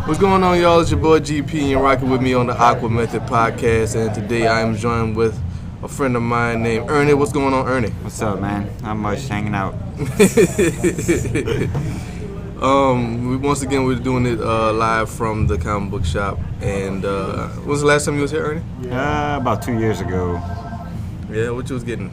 What's going on, y'all? It's your boy GP, and you're rocking with me on the AquaMethodPodcast. And today I am joined with a friend of mine named Ernie. What's going on, Ernie? What's up, man? Not much, hanging out. We're doing it live from the comic book shop. And when was the last time you was here, Ernie? About 2 years ago. Yeah, what you was getting?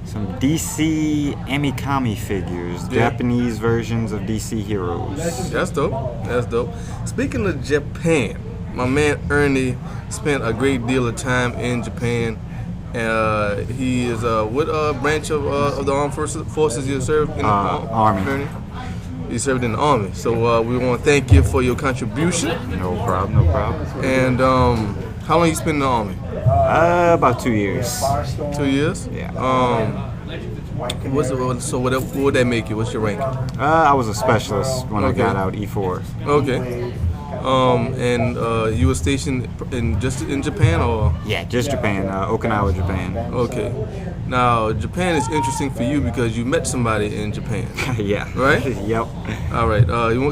Some DC Amikami figures, Japanese versions of DC heroes. That's dope. Speaking of Japan, my man Ernie spent a great deal of time in Japan. He is what branch of the armed forces you served in? Army. Ernie? You served in the Army. So we want to thank you for your contribution. No problem. And how long you spent in the Army? About 2 years. 2 years? Yeah. So what would that make you? What's your rank? I was a specialist when I got out, E4. Okay. And you were stationed in Japan, or? Yeah, just Japan, Okinawa, Japan. Okay. Now, Japan is interesting for you because you met somebody in Japan. Yeah. Right? Yep. All right.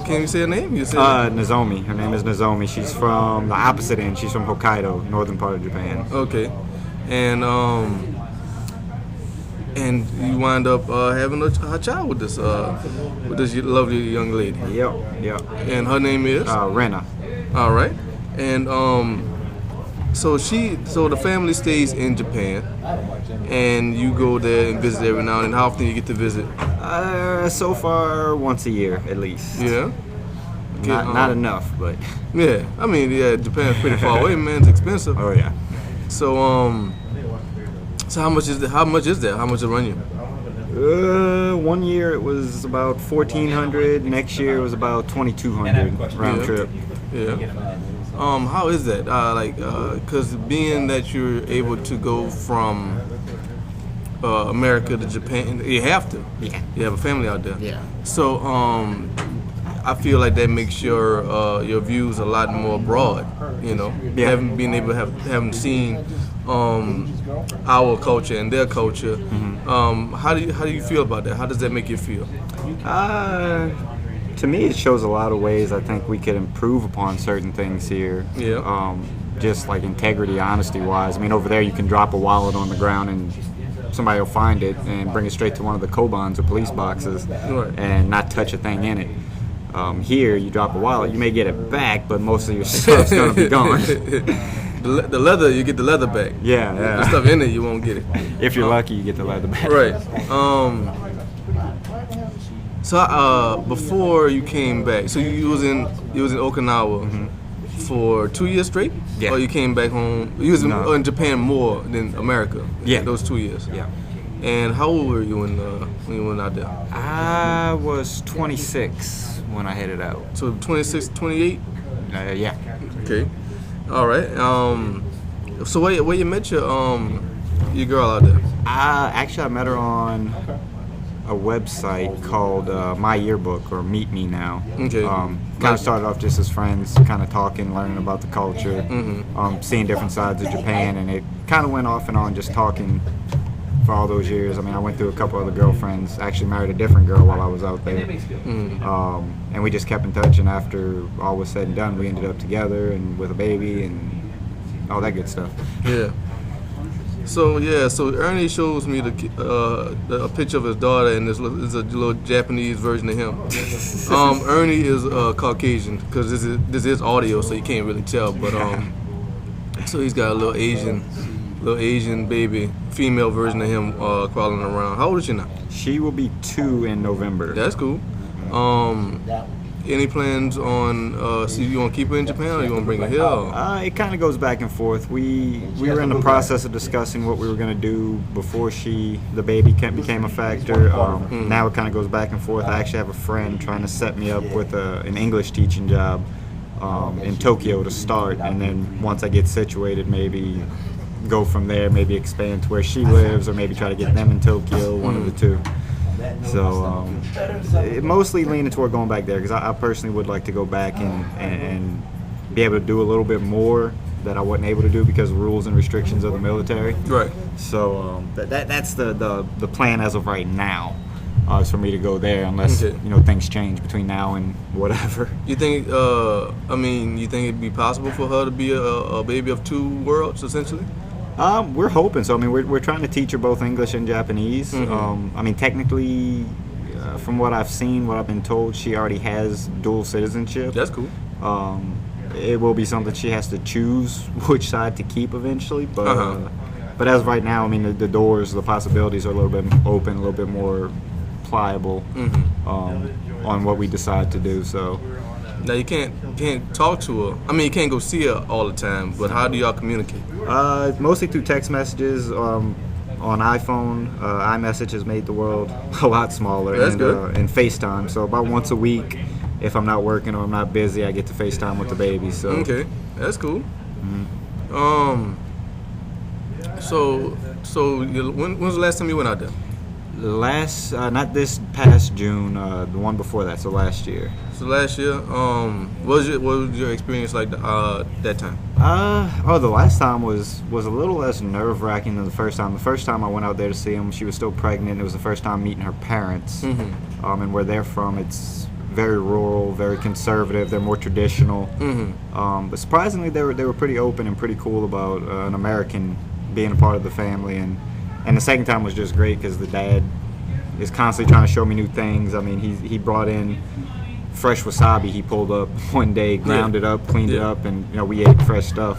Can you say her name? Nozomi. Her name is Nozomi. She's from the opposite end. She's from Hokkaido, northern part of Japan. Okay. And you wind up having a child with this lovely young lady. Yep. And her name is? Rena. All right. And so the family stays in Japan, and you go there and visit every now and then. How often you get to visit? So far, once a year at least. Yeah. Okay, not enough, but. Yeah. I mean, Japan's pretty far away, man. It's expensive. Oh yeah. So So how much is that? How much it run you? 1 year it was about $1,400. Next year it was about $2,200 round trip. Yeah. How is that? Because being that you're able to go from America to Japan, you have to. Yeah. You have a family out there. Yeah. So I feel like that makes your views a lot more broad. You know, Yeah. having seen our culture and their culture. Mm-hmm. How do you feel about that? How does that make you feel? To me, it shows a lot of ways I think we could improve upon certain things here. Yeah. Just like integrity, honesty-wise. I mean, over there you can drop a wallet on the ground and somebody will find it and bring it straight to one of the kobans or police boxes, Right. and not touch a thing in it. Here, you drop a wallet, you may get it back, but most of your stuff's gonna be gone. The leather, you get the leather back. Yeah. The stuff in it, you won't get it. If you're lucky, you get the leather back. Right. So before you came back, so you was in Okinawa for 2 years straight? Yeah. Or you came back home? You was in Japan more than America. Yeah. Those 2 years. Yeah. And how old were you when you went out there? I was 26 when I headed out. So 26, 28? Yeah. Okay. All right. So where you met your girl out there? Actually, I met her on a website called My Yearbook, or Meet Me Now. Okay. Kind of started off just as friends, kind of talking, learning about the culture, seeing different sides of Japan, and it kind of went off and on just talking for all those years. I mean, I went through a couple other girlfriends, actually married a different girl while I was out there. And we just kept in touch, and after all was said and done, we ended up together and with a baby and all that good stuff. Yeah. So Ernie shows me a picture of his daughter, and this is a little Japanese version of him. Ernie is Caucasian, because this is audio, so you can't really tell. But so he's got a little Asian baby, female version of him crawling around. How old is she now? She will be 2 in November. That's cool. Any plans on, so you want to keep her in Japan, or you want to bring her here? It kind of goes back and forth. We were in the process of discussing what we were going to do before the baby became a factor. Now it kind of goes back and forth. I actually have a friend trying to set me up with an English teaching job in Tokyo to start, and then once I get situated, maybe go from there, maybe expand to where she lives, or maybe try to get them in Tokyo, one of the two. So mostly leaning toward going back there, because I personally would like to go back and be able to do a little bit more that I wasn't able to do because of rules and restrictions of the military. Right. So that's the plan as of right now. is for me to go there unless things change between now and whatever. You think? You think it'd be possible for her to be a baby of two worlds, essentially? We're hoping so. I mean, we're trying to teach her both English and Japanese. Technically, from what I've seen, what I've been told, she already has dual citizenship. That's cool. It will be something she has to choose which side to keep eventually, but as of right now, I mean, the doors, the possibilities are a little bit open, a little bit more pliable on what we decide to do. So now you can't talk to her. I mean, you can't go see her all the time. But how do y'all communicate? Mostly through text messages. On iPhone, iMessage has made the world a lot smaller. That's good. And FaceTime. So about once a week, if I'm not working or I'm not busy, I get to FaceTime with the baby. So okay, that's cool. When was the last time you went out there? Not this past June, the one before that, so last year. So last year, what was your experience like that time? The last time was a little less nerve-wracking than the first time. The first time I went out there to see him, she was still pregnant. It was the first time meeting her parents. And where they're from, it's very rural, very conservative. They're more traditional. But surprisingly, they were pretty open and pretty cool about an American being a part of the family. And the second time was just great because the dad is constantly trying to show me new things. I mean, he brought in fresh wasabi. He pulled up one day, ground it up, cleaned it up, and we ate fresh stuff,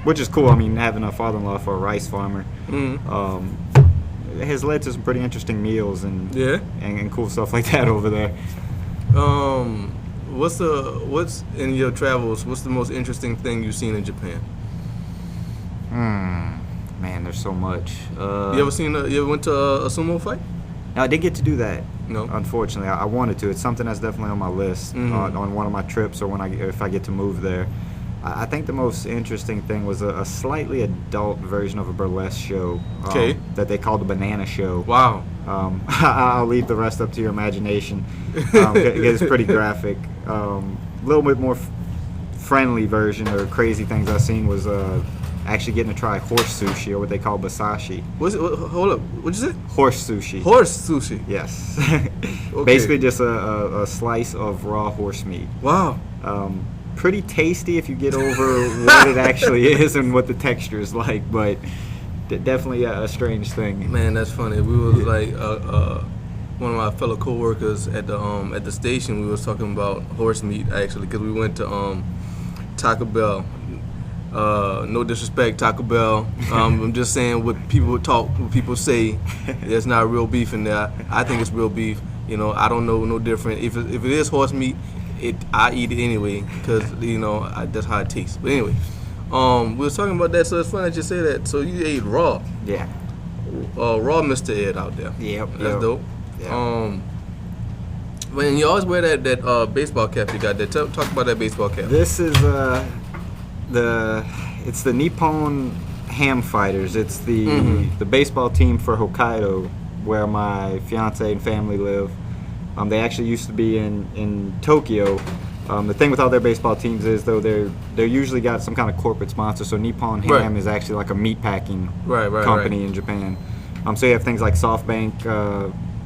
which is cool. I mean, having a father-in-law for a rice farmer has led to some pretty interesting meals and cool stuff like that over there. What's in your travels? What's the most interesting thing you've seen in Japan? Man, there's so much. You ever went to a sumo fight? No, I did get to do that. No. Unfortunately, I wanted to. It's something that's definitely on my list on one of my trips or if I get to move there. I think the most interesting thing was a slightly adult version of a burlesque show that they called the Banana Show. Wow. I'll leave the rest up to your imagination. It's pretty graphic. A little bit more friendly version or crazy things I've seen was actually getting to try horse sushi, or what they call basashi. Hold up. What'd you say? Horse sushi. Horse sushi. Yes. Okay. Basically just a slice of raw horse meat. Wow. Pretty tasty if you get over what it actually is and what the texture is like, but definitely a strange thing. Man, that's funny. We was like one of my fellow coworkers at the station. We was talking about horse meat actually because we went to Taco Bell. No disrespect, Taco Bell. I'm just saying what people say. There's not real beef in there. I think it's real beef. I don't know no different. If it is horse meat, I eat it anyway because that's how it tastes. But anyway, we was talking about that, so it's funny that you say that. So you ate raw. Yeah. Raw Mr. Ed out there. Yep. That's dope. Yeah. When you always wear that baseball cap you got there. Talk about that baseball cap. This is it's the Nippon Ham Fighters. It's the baseball team for Hokkaido, where my fiance and family live. They actually used to be in Tokyo. The thing with all their baseball teams is though they're usually got some kind of corporate sponsor. So Nippon Ham is actually like a meat packing company in Japan. So you have things like SoftBank.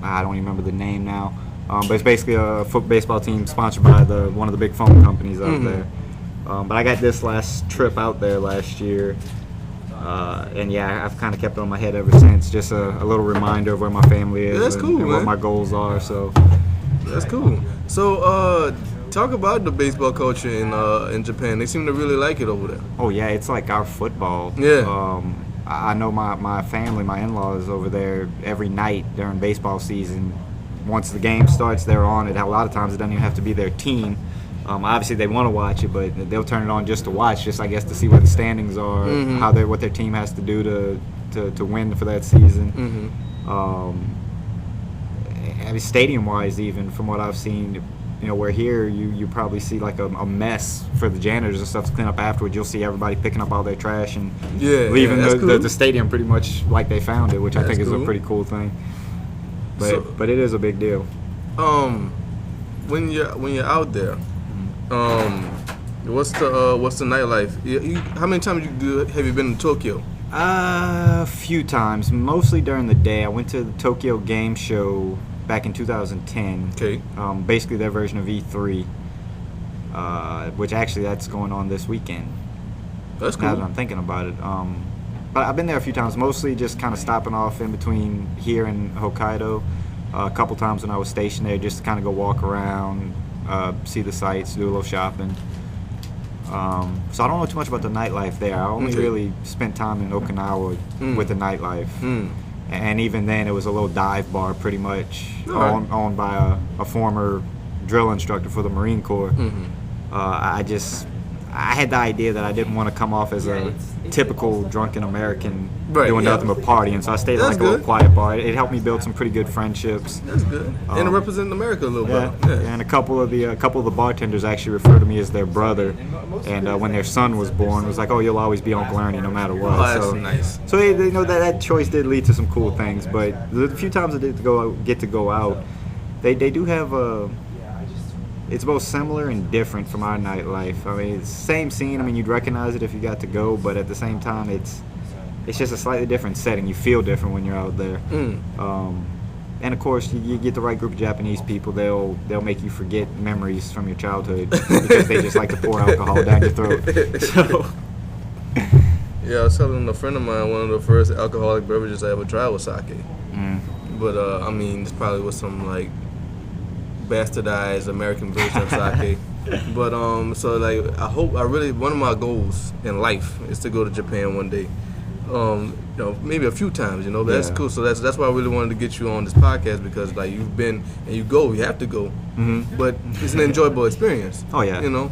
I don't even remember the name now. But it's basically a baseball team sponsored by one of the big phone companies out there. But I got this last trip out there last year. And I've kind of kept it on my head ever since. Just a little reminder of where my family is and what my goals are. So that's cool. So talk about the baseball culture in Japan. They seem to really like it over there. Oh yeah, it's like our football. Yeah. I know my family, my in-laws over there every night during baseball season. Once the game starts, they're on it. A lot of times it doesn't even have to be their team. Obviously they want to watch it, but they'll turn it on just to watch, just I guess to see what the standings are, what their team has to do to win for that season. I mean, stadium-wise, even from what I've seen, where here you probably see like a mess for the janitors and stuff to clean up afterwards. You'll see everybody picking up all their trash and leaving the stadium pretty much like they found it, which I think is a pretty cool thing. But it is a big deal. When you're out there. What's the nightlife? How many times have you been to Tokyo? A few times, mostly during the day. I went to the Tokyo Game Show back in 2010. Okay. Basically their version of E3, which actually that's going on this weekend. That's cool. Now that I'm thinking about it. But I've been there a few times, mostly just kind of stopping off in between here and Hokkaido. A couple times when I was stationed there, just to kind of go walk around, see the sights, do a little shopping. So I don't know too much about the nightlife there. I only really spent time in Okinawa with the nightlife. And even then, it was a little dive bar pretty much, owned by a former drill instructor for the Marine Corps. I had the idea that I didn't want to come off as a typical drunken American doing nothing but partying, so I stayed in like a little quiet bar. It helped me build some pretty good friendships. That's good. And representing America a little bit. Yeah. And a couple of the bartenders actually refer to me as their brother. And when their son was born, it was like, oh, you'll always be Uncle Ernie no matter what. Oh, that's nice. So they know that choice did lead to some cool things. But the few times I did get to go out, they do have a. It's both similar and different from our nightlife. I mean, it's the same scene. I mean, you'd recognize it if you got to go, but at the same time, it's just a slightly different setting. You feel different when you're out there. And of course, you get the right group of Japanese people. They'll make you forget memories from your childhood because they just like to pour alcohol down your throat. So. Yeah, I was telling a friend of mine one of the first alcoholic beverages I ever tried was sake. But I mean, this probably was some like bastardized American version of sake. But so like one of my goals in life is to go to Japan one day. Maybe a few times, but that's cool. So that's why I really wanted to get you on this podcast, because like you've been and you have to go. But it's an enjoyable experience. Oh yeah.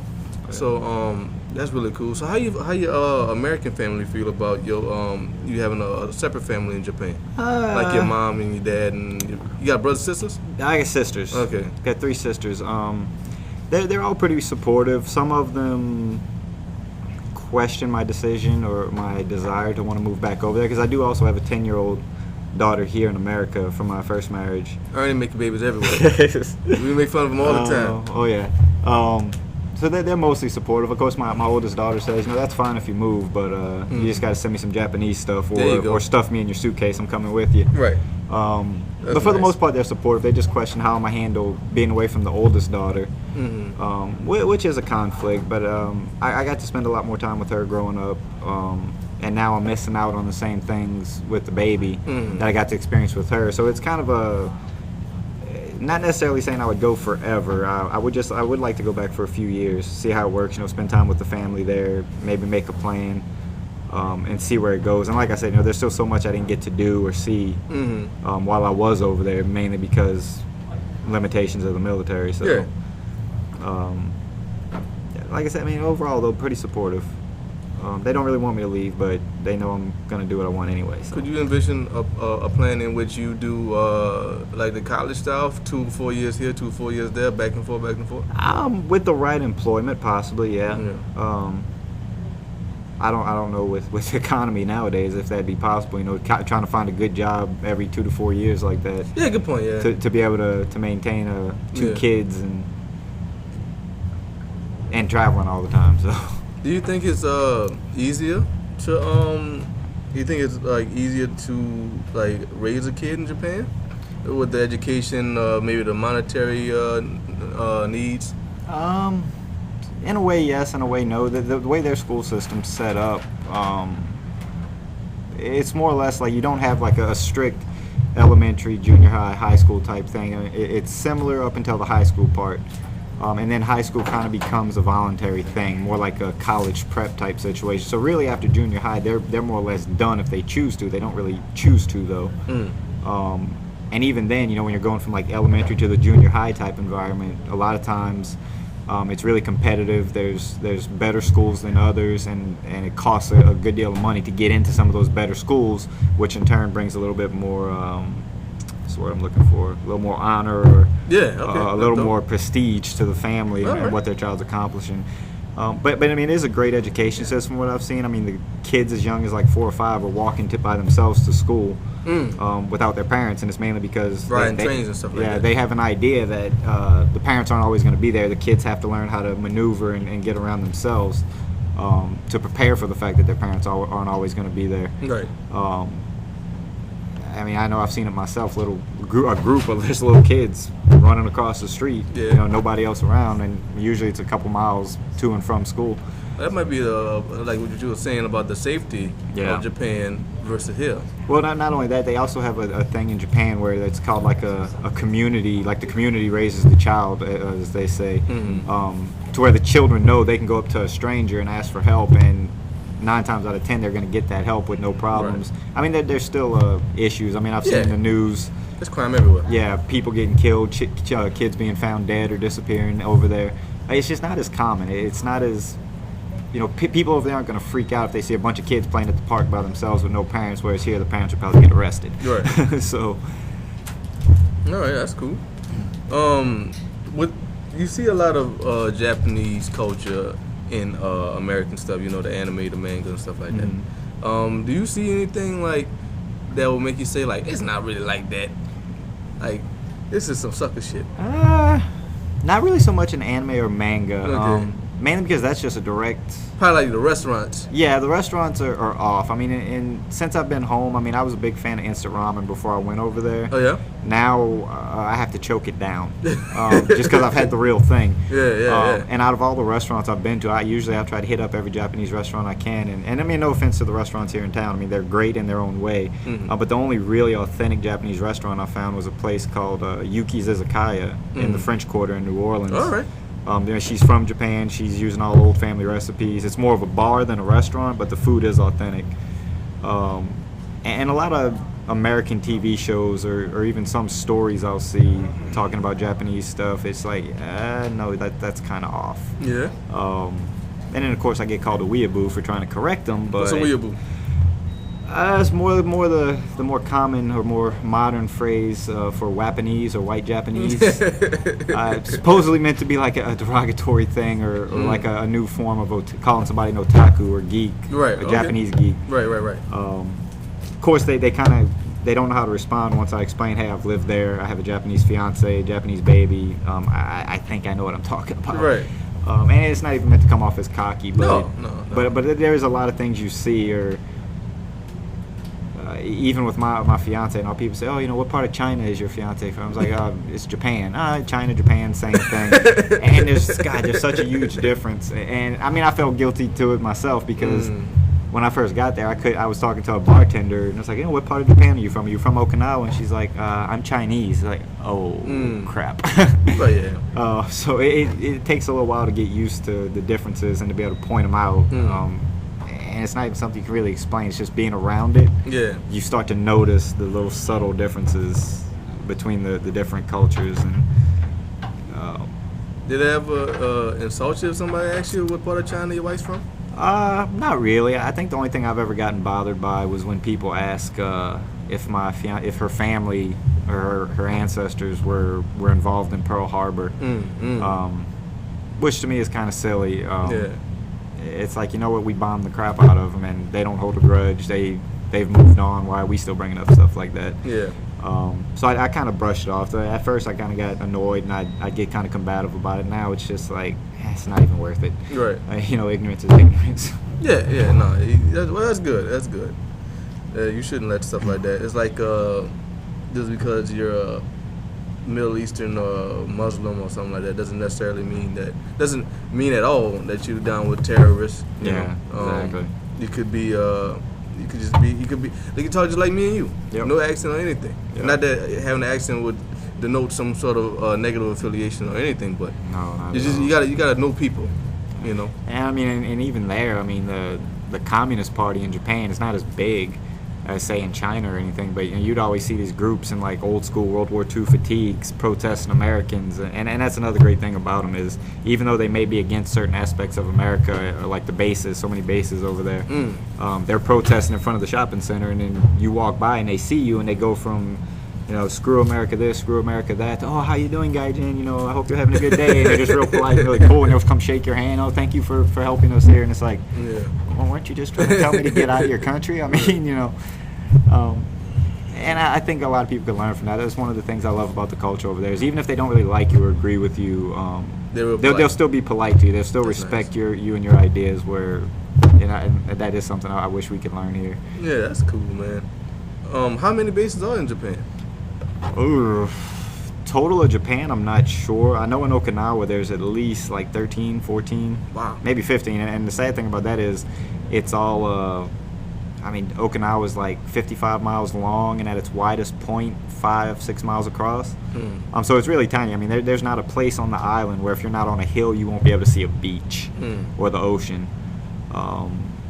So that's really cool. So how your American family feel about your you having a separate family in Japan? Like your mom and your dad, and you got brothers and sisters? I got sisters. Okay. Got 3 sisters. They're all pretty supportive. Some of them question my decision or my desire to want to move back over there, because I do also have a 10-year-old daughter here in America from my first marriage. Ernie making babies everywhere. We make fun of them all the time. Oh yeah. So they're mostly supportive. Of course, my oldest daughter says, that's fine if you move, but you just got to send me some Japanese stuff or stuff me in your suitcase. I'm coming with you. Right. But for the most part, they're supportive. They just question how am I handle being away from the oldest daughter, which is a conflict. But I got to spend a lot more time with her growing up, and now I'm missing out on the same things with the baby that I got to experience with her. So it's kind of not necessarily saying I would go forever. I would like to go back for a few years, see how it works. Spend time with the family there, maybe make a plan. And see where it goes. And like I said, there's still so much I didn't get to do or see while I was over there, mainly because limitations of the military. So, like I said, overall, they're pretty supportive. They don't really want me to leave, but they know I'm going to do what I want anyway. So. Could you envision a plan in which you do like the college style, 2-4 years here, 2-4 years there, back and forth? With the right employment, possibly, yeah. I don't know with the economy nowadays if that'd be possible. Trying to find a good job every 2 to 4 years like that. Yeah, good point. Yeah. To be able to maintain 2 kids and traveling all the time. So. Do you think it's easier to you think it's like easier to like raise a kid in Japan with the education, maybe the monetary needs? In a way, yes. In a way, no. The way their school system's set up, it's more or less like you don't have like a strict elementary, junior high, high school type thing. It's similar up until the high school part. And then high school kind of becomes a voluntary thing, more like a college prep type situation. So really after junior high, they're more or less done if they choose to. They don't really choose to, though. And even then, when you're going from like elementary to the junior high type environment, a lot of times it's really competitive. There's better schools than others, and it costs a good deal of money to get into some of those better schools, which in turn brings a little bit more, that's the word I'm looking for, a little more honor or a little more prestige to the family and what their child's accomplishing. But it is a great education system from what I've seen. The kids as young as like 4 or 5 are walking by themselves to school without their parents, and it's mainly because trains and stuff like that. They have an idea that the parents aren't always going to be there. The kids have to learn how to maneuver and get around themselves to prepare for the fact that their parents aren't always going to be there. Right. I mean, I know I've seen it myself. A group of just little kids running across the street. Yeah. You know, nobody else around, and usually it's a couple miles to and from school. That might be like what you were saying about the safety of Japan versus here. Well, not only that, they also have a thing in Japan where it's called like a community, like the community raises the child, as they say, to where the children know they can go up to a stranger and ask for help, and 9 times out of 10 they're going to get that help with no problems. Right. I mean, there's still issues. I mean, I've seen the news. There's crime everywhere. Yeah, people getting killed, kids being found dead or disappearing over there. It's just not as common. It's not as... You know, people over there aren't going to freak out if they see a bunch of kids playing at the park by themselves with no parents, whereas here the parents would probably get arrested. Right. So. All right, that's cool. What you see a lot of Japanese culture in American stuff. You know, the anime, the manga, and stuff like that. Do you see anything like that will make you say like it's not really like that? Like this is some sucker shit. Not really so much in anime or manga. Okay. Mainly because that's just a direct... Probably like the restaurants. Yeah, the restaurants are off. I mean, since I've been home, I mean, I was a big fan of instant ramen before I went over there. Oh, yeah? Now, I have to choke it down, just because I've had the real thing. Yeah. And out of all the restaurants I've been to, I try to hit up every Japanese restaurant I can. And I mean, no offense to the restaurants here in town. I mean, they're great in their own way. But the only really authentic Japanese restaurant I found was a place called Yuki's Izakaya in the French Quarter in New Orleans. All right. She's from Japan. She's using all old family recipes. It's more of a bar than a restaurant, but the food is authentic. And a lot of American TV shows or even some stories I'll see talking about Japanese stuff, it's like, no, that's kind of off. Yeah. And then, of course, I get called a weeaboo for trying to correct them. But what's a weeaboo? It's more the more common or more modern phrase for Wapanese or white Japanese. Supposedly meant to be like a derogatory thing or like a new form of calling somebody an otaku or geek, right? A Japanese geek. Right. Of course, they don't know how to respond once I explain, hey, I've lived there, I have a Japanese fiance, Japanese baby. I think I know what I'm talking about. Right. And it's not even meant to come off as cocky, but no. But there's a lot of things you see or. Even with my fiance and all, people say, oh, you know, what part of China is your fiance from? I was like, it's Japan. China, Japan, same thing. And there's such a huge difference. And I mean, I felt guilty to it myself because when I first got there, I was talking to a bartender and I was like, you know, what part of Japan are you from? Are you from Okinawa? And she's like, I'm Chinese. Like, oh, crap. But yeah. So it takes a little while to get used to the differences and to be able to point them out. And it's not even something you can really explain. It's just being around it. Yeah. You start to notice the little subtle differences between the different cultures. And did they ever insult you if somebody asked you what part of China your wife's from? Not really. I think the only thing I've ever gotten bothered by was when people ask if her family or her ancestors were involved in Pearl Harbor, which to me is kind of silly. Yeah. It's like, you know what, we bombed the crap out of them and they don't hold a grudge. They've moved on. Why are we still bringing up stuff like that? Yeah. So I kind of brushed it off. At first I kind of got annoyed and I'd get kind of combative about it. Now it's just like, it's not even worth it. Right. Ignorance is ignorance. Yeah, no. Well, that's good. You shouldn't let stuff like that. It's like just because you're a Middle Eastern or Muslim or something like that doesn't necessarily mean at all that you're down with terrorists. You know? Exactly. You could be they can talk just like me and you. Yep. No accent or anything. Yep. Not that having an accent would denote some sort of negative affiliation or anything, but no, it's just you gotta know people, you know. And I mean, and even there, I mean, the Communist Party in Japan is not as big as say in China or anything, but you'd always see these groups in like old school World War II fatigues protesting Americans, and that's another great thing about them is even though they may be against certain aspects of America, like the bases, so many bases over there, they're protesting in front of the shopping center, and then you walk by and they see you and they go from, you know, screw America this, screw America that, oh, how you doing, Gaijin? You know, I hope you're having a good day. And they're just real polite and really cool, and they'll come shake your hand. Oh, thank you for helping us here. And it's like, well, weren't you just trying to tell me to get out of your country? I mean, you know. And I think a lot of people can learn from that. That's one of the things I love about the culture over there is even if they don't really like you or agree with you, they'll still be polite to you. They'll still respect you and your ideas. Where, you know, and that is something I wish we could learn here. Yeah, that's cool, man. How many bases are in Japan? Ooh, total of Japan, I'm not sure. I know in Okinawa there's at least like 13, 14, Wow. maybe 15. And the sad thing about that is it's all, Okinawa is like 55 miles long and at its widest point, 5-6 miles across. So it's really tiny. I mean, there's not a place on the island where if you're not on a hill, you won't be able to see a beach or the ocean.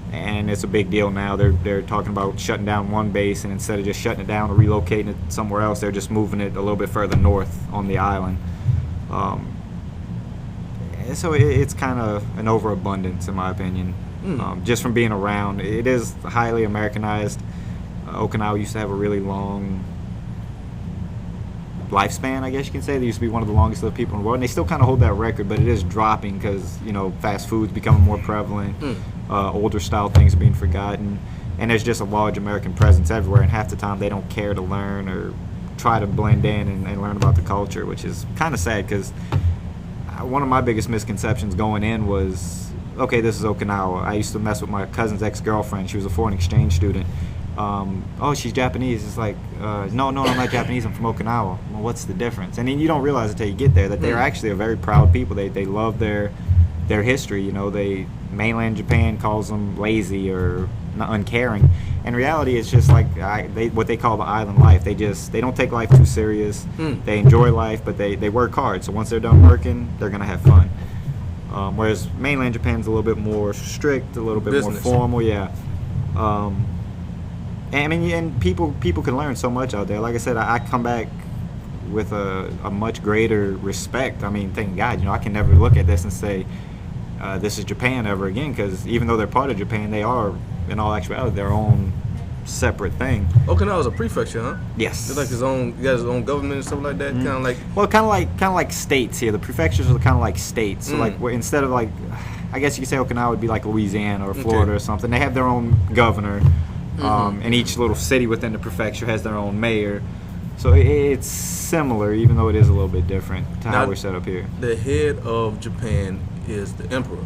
And it's a big deal now. They're talking about shutting down one base, and instead of just shutting it down or relocating it somewhere else, they're just moving it a little bit further north on the island. So it's kind of an overabundance, in my opinion, just from being around. It is highly Americanized. Okinawa used to have a really long lifespan, I guess you can say. They used to be one of the longest lived people in the world, and they still kind of hold that record, but it is dropping because, fast food's becoming more prevalent. Older style things are being forgotten, and there's just a large American presence everywhere, and half the time they don't care to learn or try to blend in and learn about the culture, which is kind of sad because one of my biggest misconceptions going in was, okay, this is Okinawa. I used to mess with my cousin's ex-girlfriend. She was a foreign exchange student. Oh, she's Japanese. It's like, no, I'm not Japanese. I'm from Okinawa. Well, what's the difference? And then you don't realize until you get there that they're actually a very proud people. They love their history. Mainland Japan calls them lazy or uncaring. In reality, it's just like what they call the island life. They don't take life too serious. They enjoy life, but they work hard. So once they're done working, they're gonna have fun. Whereas mainland Japan's a little bit more strict, a little bit Business. more formal. Yeah. And people can learn so much out there. Like I said, I come back with a much greater respect. I mean, thank God, I can never look at this and say this is Japan ever again, because even though they're part of Japan, they are, in all actuality, their own separate thing. Okinawa's a prefecture, huh? Yes. It's like his own government and stuff like that. Kind of like. Well, kind of like states here. The prefectures are kind of like states. So like instead of like, I guess you could say Okinawa would be like Louisiana or Florida or something. They have their own governor. And each little city within the prefecture has their own mayor. So it's similar, even though it is a little bit different to how we're set up here. The head of Japan is the emperor.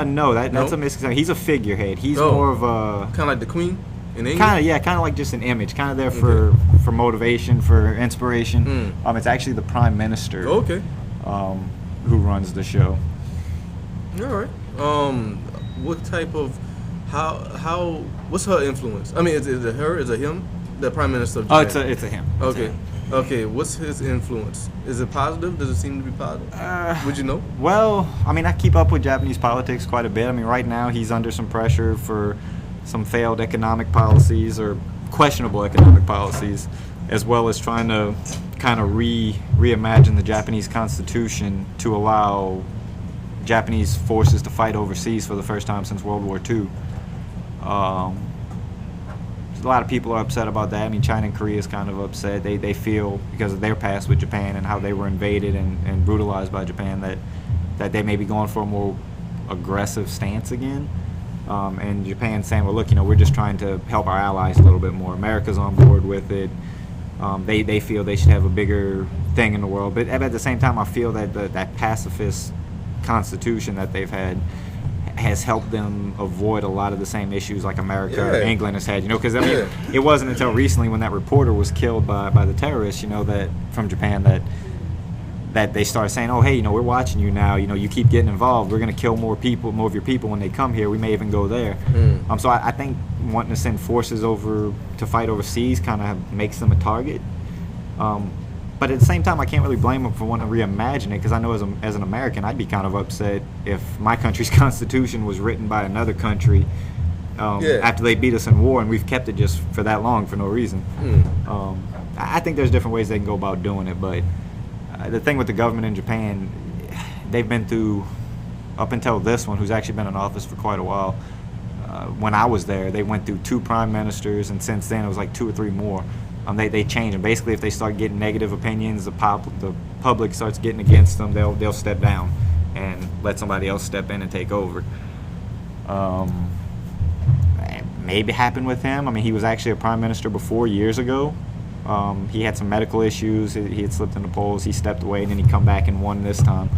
No, that's a misconception. He's a figurehead. He's more of a... Kind of like the queen in England? Kind of like just an image. Kind of there for motivation, for inspiration. It's actually the prime minister who runs the show. All right. What type of... How what's her influence? I mean, is it her? Is it him? The prime minister of Japan? It's a him. Okay. What's his influence? Is it positive? Does it seem to be positive? Would you know? Well, I keep up with Japanese politics quite a bit. Right now he's under some pressure for some failed economic policies or questionable economic policies, as well as trying to kind of reimagine the Japanese constitution to allow Japanese forces to fight overseas for the first time since World War II. A lot of people are upset about that. China and Korea is kind of upset. They feel, because of their past with Japan and how they were invaded and brutalized by Japan, that they may be going for a more aggressive stance again. And Japan's saying, well, look, we're just trying to help our allies a little bit more. America's on board with it. They feel they should have a bigger thing in the world. But at the same time, I feel that that pacifist constitution that they've had has helped them avoid a lot of the same issues like America or England has had, because it wasn't until recently when that reporter was killed by the terrorists, that from Japan that they started saying, oh, hey, we're watching you now, you keep getting involved, we're going to kill more of your people when they come here, we may even go there. So I think wanting to send forces over to fight overseas kind of makes them a target. But at the same time, I can't really blame them for wanting to reimagine it, because I know as an American, I'd be kind of upset if my country's constitution was written by another country after they beat us in war, and we've kept it just for that long for no reason. I think there's different ways they can go about doing it, but the thing with the government in Japan, they've been through, up until this one, who's actually been in office for quite a while, when I was there, they went through 2 prime ministers, and since then it was like 2 or 3 more. They change them. Basically, if they start getting negative opinions, the public starts getting against them, they'll step down and let somebody else step in and take over. Maybe happened with him. He was actually a prime minister before years ago. He had some medical issues. He had slipped in the polls. He stepped away, and then he come back and won this time.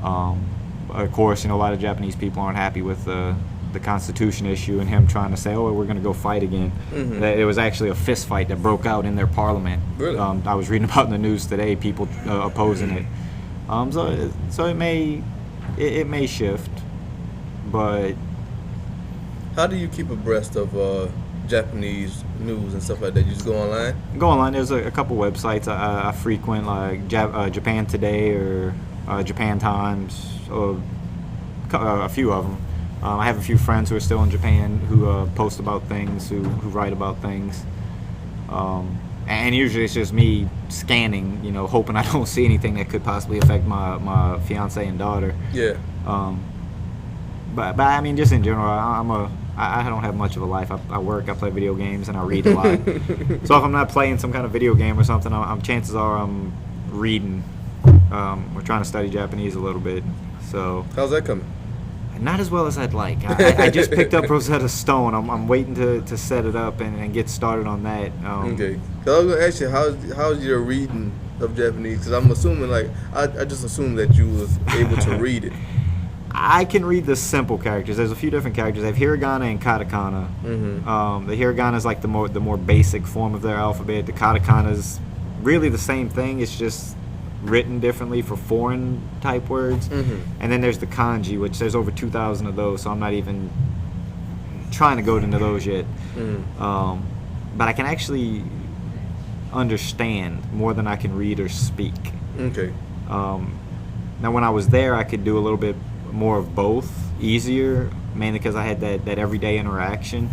Of course, a lot of Japanese people aren't happy with the the Constitution issue and him trying to say, oh, we're going to go fight again. That it was actually a fist fight that broke out in their parliament. Really? I was reading about in the news today, people opposing it. So it may shift, but how do you keep abreast of Japanese news and stuff like that? You just go online? Go online. There's a couple websites I frequent, like Japan Today or Japan Times, or a few of them. I have a few friends who are still in Japan who post about things, who write about things. And usually it's just me scanning, hoping I don't see anything that could possibly affect my fiance and daughter. Yeah. But I mean, just in general, I don't have much of a life. I work, I play video games, and I read a lot. So if I'm not playing some kind of video game or something, chances are I'm reading. We're trying to study Japanese a little bit. So how's that coming? Not as well as I'd like. I just picked up Rosetta Stone. I'm waiting to set it up and get started on that. Okay. So I was going to ask you, how's your reading of Japanese? Because I'm assuming, I just assumed that you was able to read it. I can read the simple characters. There's a few different characters. They have hiragana and katakana. The hiragana is like the more basic form of their alphabet. The katakana is really the same thing. It's just written differently for foreign type words. And then there's the kanji, which there's over 2,000 of those, so I'm not even trying to go into those yet. But I can actually understand more than I can read or speak. Okay. Now when I was there, I could do a little bit more of both, easier, mainly because I had that everyday interaction.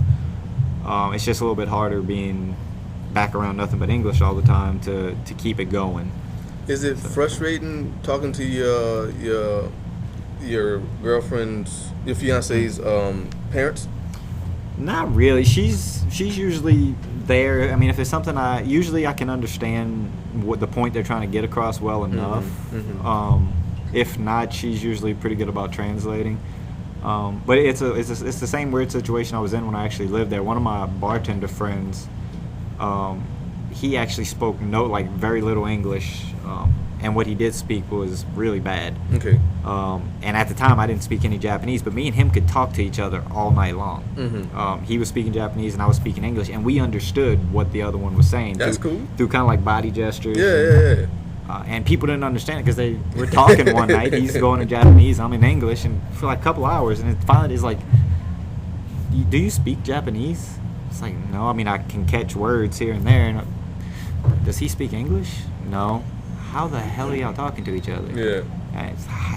It's just a little bit harder being back around nothing but English all the time to keep it going. Is it frustrating talking to your girlfriend's, your fiance's parents? Not really. She's usually there. I mean, if it's something usually I can understand what the point they're trying to get across well enough. If not, she's usually pretty good about translating. But it's the same weird situation I was in when I actually lived there. One of my bartender friends, he actually spoke very little English, and what he did speak was really bad. Okay. And at the time, I didn't speak any Japanese, but me and him could talk to each other all night long. He was speaking Japanese, and I was speaking English, and we understood what the other one was saying. That's cool. Through kind of like body gestures. Yeah. And people didn't understand it because they were talking one night. He's going in Japanese, I'm in English, and for like a couple hours, and it finally is like, do you speak Japanese? It's like, no, I mean, I can catch words here and there. And does he speak English? No. How the hell are y'all talking to each other? Yeah.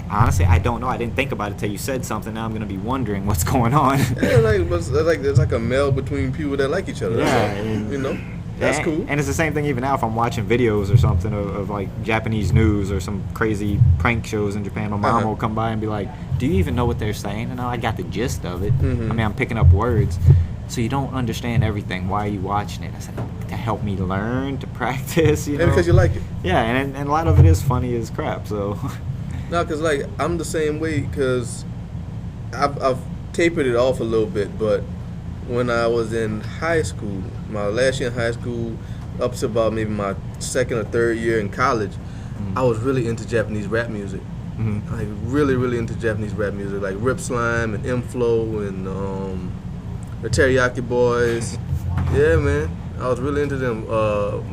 Honestly, I don't know. I didn't think about it till you said something. Now I'm going to be wondering what's going on. Yeah, it's like a meld between people that like each other. Yeah. That's cool. And it's the same thing even now if I'm watching videos or something of like Japanese news or some crazy prank shows in Japan. My mom will come by and be like, do you even know what they're saying? And I got the gist of it. I mean, I'm picking up words. So you don't understand everything. Why are you watching it? I said, to help me learn, to practice, And because you like it. Yeah, and a lot of it is funny as crap, so. No, because I'm the same way, because I've tapered it off a little bit, but when I was in high school, my last year in high school, up to about maybe my second or third year in college, I was really into Japanese rap music. Like really, really into Japanese rap music, like Rip Slime and M-Flow and the Teriyaki Boys. Yeah, man, I was really into them.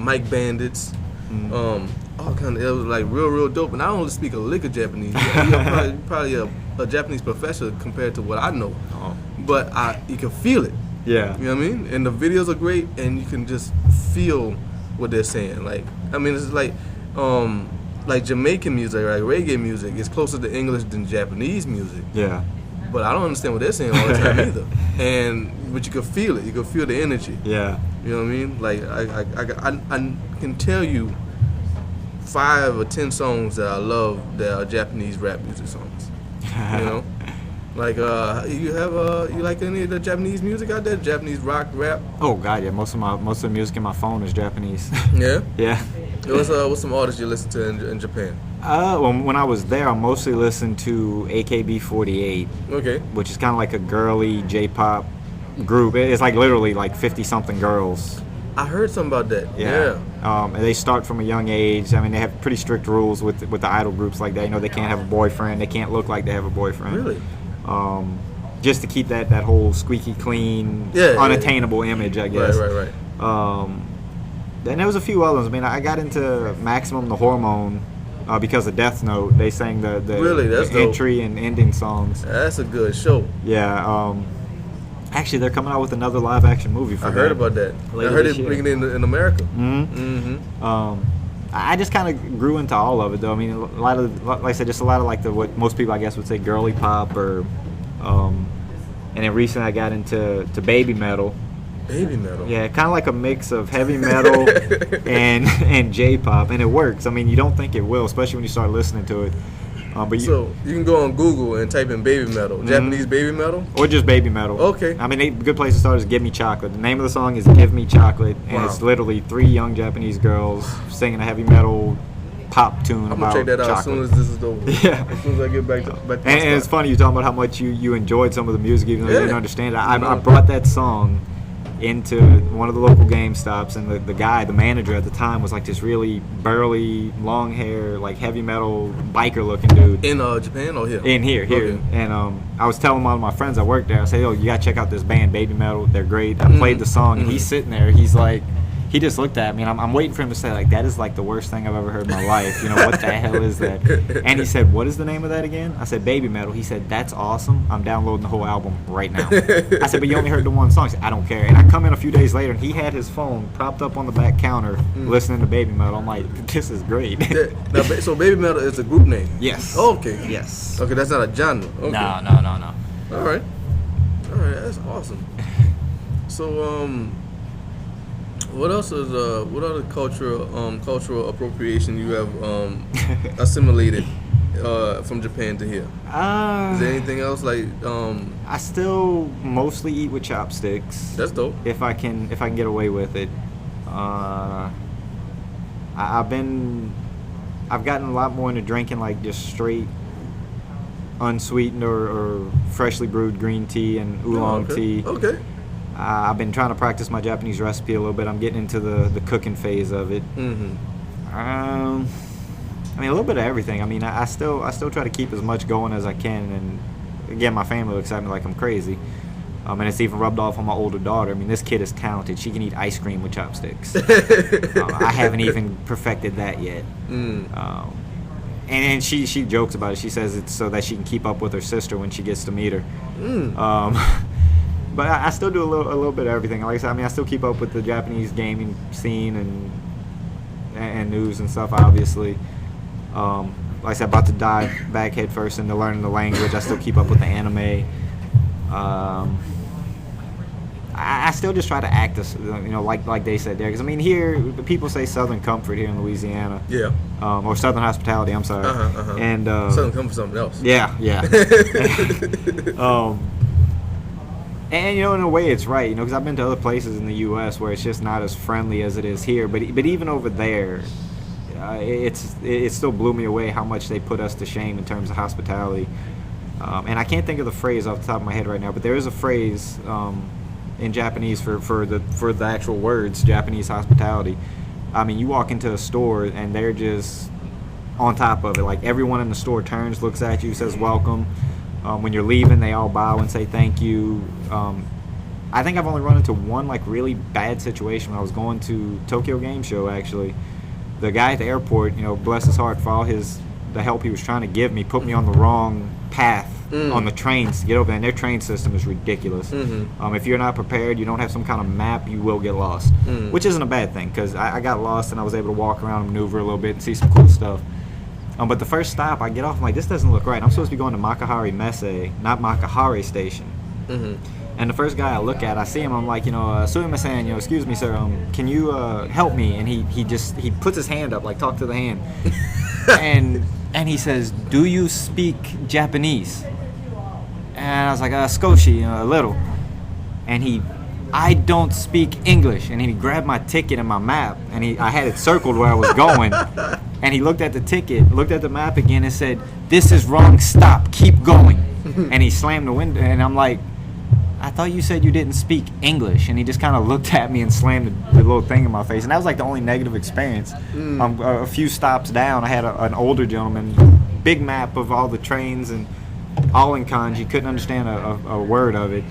Mike Bandits, all kind of. It was like real dope. And I don't speak a lick of Japanese. You're probably a Japanese professor compared to what I know. But you can feel it. Yeah. You know what I mean? And the videos are great, and you can just feel what they're saying. Like, I mean, it's like Jamaican music, like reggae music, is closer to English than Japanese music. Yeah. But I don't understand what they're saying all the time either. But you can feel it. You can feel the energy. Yeah. You know what I mean? Like, I can tell you 5 or 10 songs that I love that are Japanese rap music songs. You know? Like, you like any of the Japanese music out there? Japanese rock, rap? Oh God, yeah. Most of the music in my phone is Japanese. Yeah. Yeah. What's some artists you listen to in Japan? Well, when I was there, I mostly listened to AKB48. Okay. Which is kind of like a girly J-pop group. It's like literally like 50-something girls. I heard something about that. Yeah. And they start from a young age. I mean, they have pretty strict rules with the idol groups like that. You know, they can't have a boyfriend. They can't look like they have a boyfriend. Really? just to keep that whole squeaky clean, unattainable image, I guess. Right. Then there was a few others. I mean, I got into Maximum the Hormone because of Death Note. They sang the entry and ending songs. That's a good show. Yeah. Actually, they're coming out with another live-action movie for I heard about that. I heard it bringing it in America. I just kind of grew into all of it, though. I mean, a lot of, like I said, just a lot of like what most people, I guess, would say girly pop, or, and then recently I got into baby metal. Baby metal. Yeah, kind of like a mix of heavy metal and J-pop, and it works. I mean, you don't think it will, especially when you start listening to it. So you can go on Google and type in baby metal, Japanese baby metal, or just baby metal. Okay. I mean, a good place to start is "Give Me Chocolate." The name of the song is "Give Me Chocolate," and it's literally 3 young Japanese girls singing a heavy metal pop tune about chocolate. I'm gonna check that out as soon as this is over. Yeah. As soon as I get back to and it's funny you talking about how much you enjoyed some of the music, even though you didn't understand it. I brought that song into one of the local Game Stops, and the guy, the manager at the time, was like this really burly, long hair, like heavy metal biker looking dude. In Japan or here? In here. Okay. And I was telling one of my friends that worked there, I said, "Yo, you gotta check out this band, Baby Metal. They're great." I played the song, and he's sitting there. He's like, he just looked at me, and I'm waiting for him to say, like, that is like the worst thing I've ever heard in my life. You know, what the hell is that? And he said, "What is the name of that again?" I said, "Baby Metal." He said, "That's awesome. I'm downloading the whole album right now." I said, "But you only heard the one song." He said, "I don't care." And I come in a few days later, and he had his phone propped up on the back counter listening to Baby Metal. I'm like, this is great. Now, so Baby Metal is a group name? Yes. Oh, okay. Yes. Okay, that's not a genre. Okay. No. All right, that's awesome. So, what else is what other cultural appropriation you have assimilated from Japan to here? Is there anything else like? I still mostly eat with chopsticks. That's dope. If I can get away with it. I've gotten a lot more into drinking like just straight unsweetened or freshly brewed green tea and oolong tea. Okay. I've been trying to practice my Japanese recipe a little bit. I'm getting into the cooking phase of it. I mean, a little bit of everything. I mean, I still try to keep as much going as I can. And again, my family looks at me like I'm crazy. And it's even rubbed off on my older daughter. I mean, this kid is talented. She can eat ice cream with chopsticks. I haven't even perfected that yet. And she jokes about it. She says it's so that she can keep up with her sister when she gets to meet her. But I still do a little bit of everything. Like I said, I mean, I still keep up with the Japanese gaming scene and news and stuff, obviously. Like I said, about to dive back head first into learning the language. I still keep up with the anime. I still just try to act, like they said there. Because, I mean, here, people say Southern Comfort here in Louisiana. Yeah. Or Southern Hospitality, I'm sorry. And Southern Comfort something else. Yeah. And, in a way it's right, because I've been to other places in the U.S. where it's just not as friendly as it is here. But even over there, it still blew me away how much they put us to shame in terms of hospitality. And I can't think of the phrase off the top of my head right now, but there is a phrase in Japanese for the actual words, Japanese hospitality. I mean, you walk into a store and they're just on top of it. Like, everyone in the store turns, looks at you, says welcome. When you're leaving, they all bow and say thank you. I think I've only run into one like really bad situation when I was going to Tokyo Game Show. Actually, the guy at the airport, bless his heart for all the help he was trying to give me, put me on the wrong path on the trains to get over there. And their train system is ridiculous. If you're not prepared, you don't have some kind of map, you will get lost. Which isn't a bad thing, because I got lost and I was able to walk around and maneuver a little bit and see some cool stuff. But the first stop, I get off, I'm like, this doesn't look right. I'm supposed to be going to Makahari Messe, not Makahari Station. And the first guy I look at, I see him, I'm like, sumimasen, excuse me, sir, can you help me? And he puts his hand up, like, talk to the hand. and he says, do you speak Japanese? And I was like, skoshi, a little. And I don't speak English. And he grabbed my ticket and my map, and I had it circled where I was going. And he looked at the ticket, looked at the map again, and said, "This is wrong, stop, keep going." And he slammed the window, and I'm like, I thought you said you didn't speak English. And he just kind of looked at me and slammed the little thing in my face. And that was like the only negative experience. A few stops down, I had an older gentleman, big map of all the trains, and all in kanji, couldn't understand a word of it.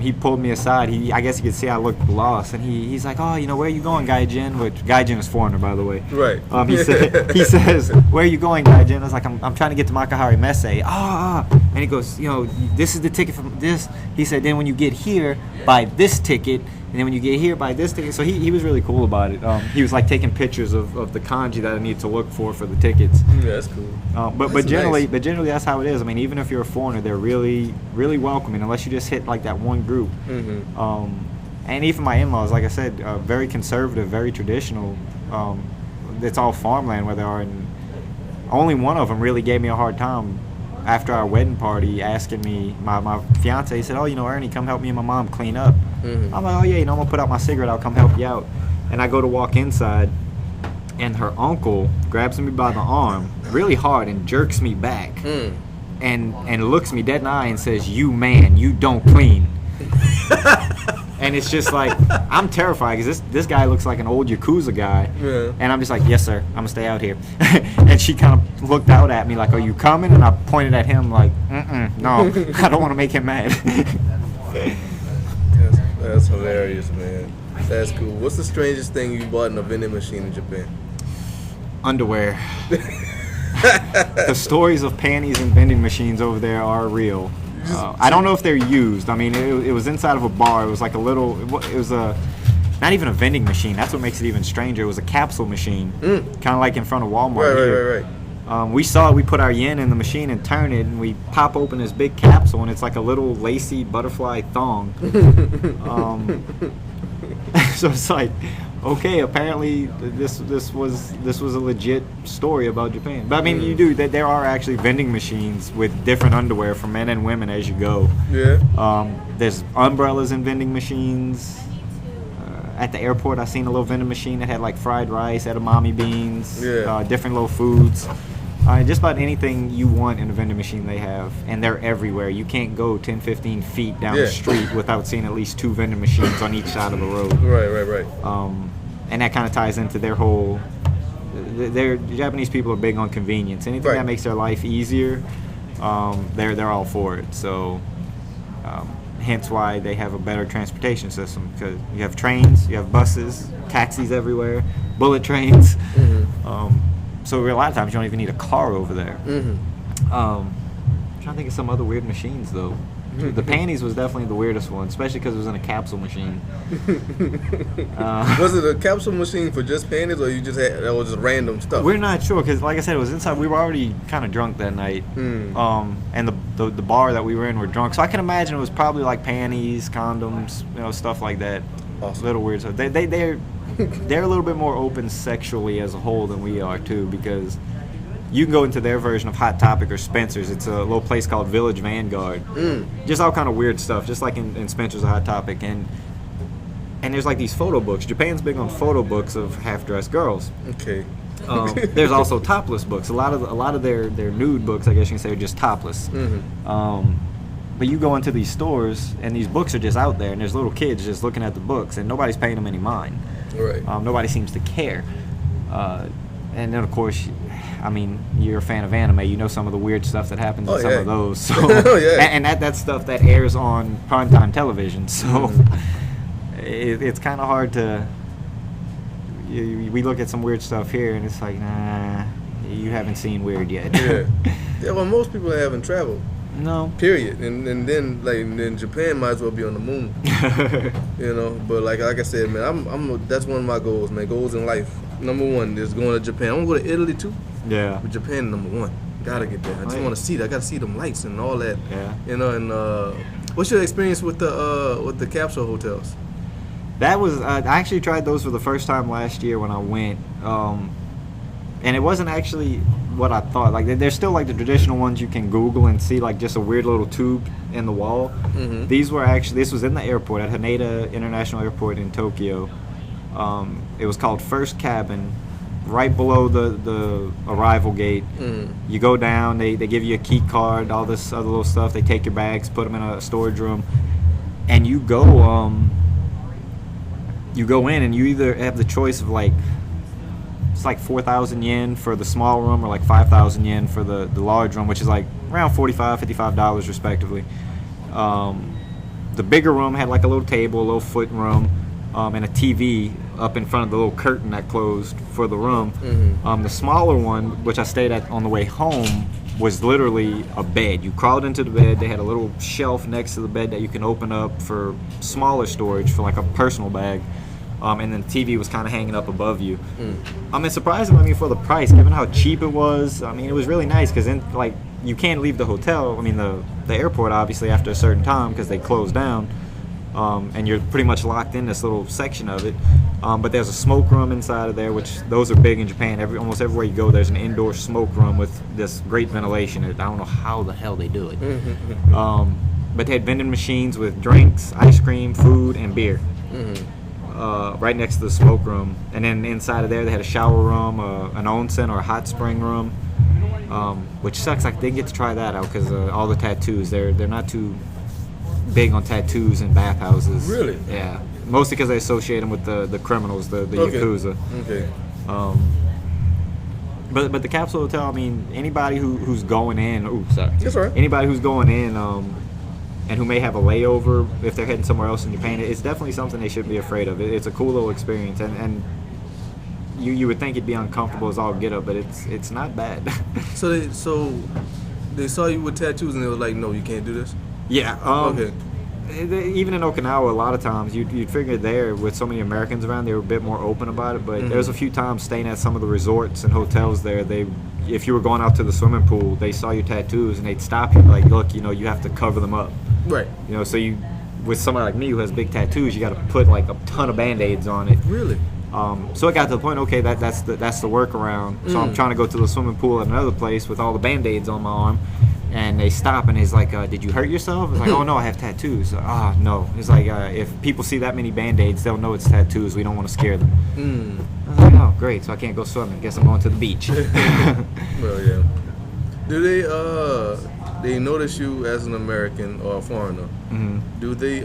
He pulled me aside. I guess he could see I looked lost, and he's like, "Oh, where are you going, Gaijin?" Which Gaijin is foreigner, by the way. Right. He says, "Where are you going, Gaijin?" I was like, "I'm trying to get to Makahari Messe." And he goes, "This is the ticket from this." He said, "Then when you get here, buy this ticket." And then when you get here, buy this ticket. So he was really cool about it. He was like taking pictures of the kanji that I need to look for the tickets. Yeah, that's cool. But generally that's how it is. I mean, even if you're a foreigner, they're really, really welcoming unless you just hit like that one group. And even my in-laws, like I said, very conservative, very traditional. It's all farmland where they are. And only one of them really gave me a hard time after our wedding party, asking me, my fiance, he said, "Oh, Ernie, come help me and my mom clean up." I'm like, "Oh yeah, I'm gonna put out my cigarette, I'll come help you out." And I go to walk inside, and her uncle grabs me by the arm really hard and jerks me back, and looks me dead in the eye and says, "You man, you don't clean." And it's just like, I'm terrified because this guy looks like an old Yakuza guy. Yeah. And I'm just like, "Yes, sir, I'm going to stay out here." And she kind of looked out at me like, "Are you coming?" And I pointed at him like, "No, I don't want to make him mad." That's hilarious, man. That's cool. What's the strangest thing you bought in a vending machine in Japan? Underwear. The stories of panties and vending machines over there are real. I don't know if they're used. I mean, it was inside of a bar. It was like it was not even a vending machine. That's what makes it even stranger. It was a capsule machine, kind of like in front of Walmart here. Right. We saw it. We put our yen in the machine and turn it, and we pop open this big capsule, and it's like a little lacy butterfly thong. So it's like, okay, apparently this was a legit story about Japan. But I mean, there are actually vending machines with different underwear for men and women as you go. Yeah. There's umbrellas in vending machines. At the airport, I seen a little vending machine that had like fried rice, edamame beans, different little foods. Just about anything you want in a vending machine they have, and they're everywhere. You can't go 10, 15 feet down the street without seeing at least 2 vending machines on each side of the road. Right. And that kind of ties into their whole. The Japanese people are big on convenience. Anything that makes their life easier, they're all for it. So, hence why they have a better transportation system, because you have trains, you have buses, taxis everywhere, bullet trains. So a lot of times you don't even need a car over there. I'm trying to think of some other weird machines though. The panties was definitely the weirdest one, especially because it was in a capsule machine. Was it a capsule machine for just panties, or you just had that was just random stuff? We're not sure, because like I said, it was inside. We were already kind of drunk that night, and the bar that we were in were drunk. So I can imagine it was probably like panties, condoms, stuff like that. Awesome. Little weird stuff. They're a little bit more open sexually as a whole than we are too, because you can go into their version of Hot Topic or Spencer's. It's a little place called Village Vanguard. Just all kind of weird stuff, just like in Spencer's or Hot Topic. And there's like these photo books. Japan's big on photo books of half-dressed girls. Okay. There's also topless books. A lot of their nude books, I guess you can say, are just topless. But you go into these stores, and these books are just out there, and there's little kids just looking at the books, and nobody's paying them any mind. Right. Nobody seems to care. And then, of course, I mean, you're a fan of anime. You know some of the weird stuff that happens in some of those. So, and that's stuff that airs on primetime television. So it's kind of hard to... We look at some weird stuff here, and it's like, nah, you haven't seen weird yet. Yeah, well, most people haven't traveled. No. Period. And then then Japan might as well be on the moon. But like I said, man, that's one of my goals, man. Goals in life. Number 1 is going to Japan. I want to go to Italy too. Yeah. But Japan, number 1. Gotta get there. I just want to see that. I gotta see them lights and all that. Yeah. And what's your experience with the capsule hotels? That was I actually tried those for the first time last year when I went. And it wasn't actually what I thought. Like, they're still like the traditional ones you can Google and see, like just a weird little tube in the wall. This was in the airport at Haneda International Airport in Tokyo. It was called First Cabin, right below the arrival gate. You go down, they give you a key card, all this other little stuff. They take your bags, put them in a storage room, and you go in, and you either have the choice of like it's like 4,000 yen for the small room, or like 5,000 yen for the large room, which is like around $45-$55 respectively. The bigger room had like a little table, a little foot room, and a TV up in front of the little curtain that closed for the room. The smaller one, which I stayed at on the way home, was literally a bed. You crawled into the bed. They had a little shelf next to the bed that you can open up for smaller storage, for like a personal bag. And then the TV was kind of hanging up above you. I mean, surprisingly, for the price, given how cheap it was, I mean, it was really nice because like you can't leave the hotel. I mean, the airport obviously after a certain time because they closed down, and you're pretty much locked in this little section of it. But there's a smoke room inside of there, which those are big in Japan. Almost everywhere you go, there's an indoor smoke room with this great ventilation. I don't know how the hell they do it. But they had vending machines with drinks, ice cream, food, and beer. Right next to the smoke room, and then inside of there they had a shower room, an onsen or a hot spring room, which sucks. I didn't get to try that out because all the tattoos, they're not too big on tattoos and bathhouses. Really? Yeah, mostly because they associate them with the criminals, the Yakuza. Okay. But the capsule hotel, I mean, anybody who's going in, That's all right. Anybody who's going in and who may have a layover if they're heading somewhere else in Japan, it's definitely something they shouldn't be afraid of. It's a cool little experience, and you would think it'd be uncomfortable as all get up, but it's not bad. So they saw you with tattoos and they were like, no, you can't do this? Yeah. Okay. Even in Okinawa, a lot of times you'd figure there with so many Americans around, they were a bit more open about it. But there was a few times staying at some of the resorts and hotels there, if you were going out to the swimming pool, they saw your tattoos and they'd stop you like, look, you have to cover them up. Right. So with somebody like me who has big tattoos, you got to put like a ton of Band-Aids on it. Really? So it got to the point, okay, that's the workaround. So I'm trying to go to the swimming pool at another place with all the Band-Aids on my arm, and they stop and it's like, did you hurt yourself? It's like, oh no, I have tattoos. No. It's like, if people see that many Band-Aids, they'll know it's tattoos. We don't want to scare them. I was like, oh great, so I can't go swimming. Guess I'm going to the beach. Well, yeah. Do they notice you as an American or a foreigner? Do they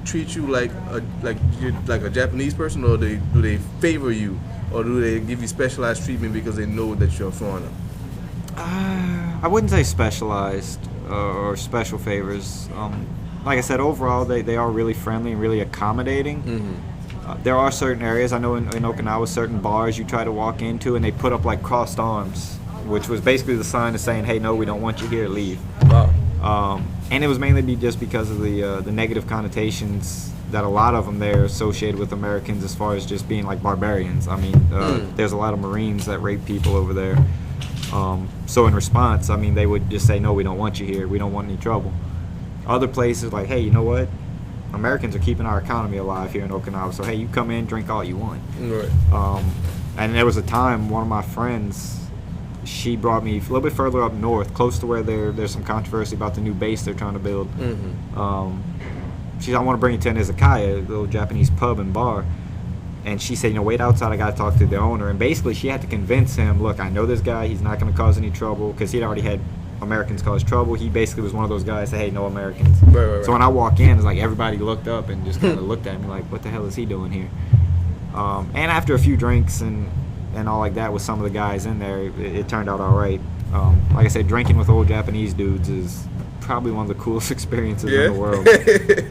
treat you like a Japanese person, or do they favor you, or do they give you specialized treatment because they know that you're a foreigner? I wouldn't say specialized or special favors. Like I said, overall they are really friendly and really accommodating. There are certain areas, I know in Okinawa, certain bars you try to walk into and they put up like crossed arms, which was basically the sign of saying, hey, no, we don't want you here, leave. Wow. And it was mainly just because of the negative connotations that a lot of them there associated with Americans as far as just being like barbarians. I mean, there's a lot of Marines that rape people over there. So in response, I mean, they would just say, no, we don't want you here. We don't want any trouble. Other places like, hey, you know what? Americans are keeping our economy alive here in Okinawa. So, hey, you come in, drink all you want. Right. And there was a time, one of my friends, she brought me a little bit further up north, close to where there's some controversy about the new base they're trying to build. She said, I want to bring you to an izakaya, a little Japanese pub and bar. And she said, wait outside, I got to talk to the owner. And basically she had to convince him, look, I know this guy, he's not going to cause any trouble, because he'd already had Americans cause trouble. He basically was one of those guys that, hey, no Americans. Right. So when I walk in, it's like everybody looked up and just kind of looked at me like, what the hell is he doing here? And after a few drinks and all like that with some of the guys in there, it turned out all right. Like I said, drinking with old Japanese dudes is probably one of the coolest experiences in the world.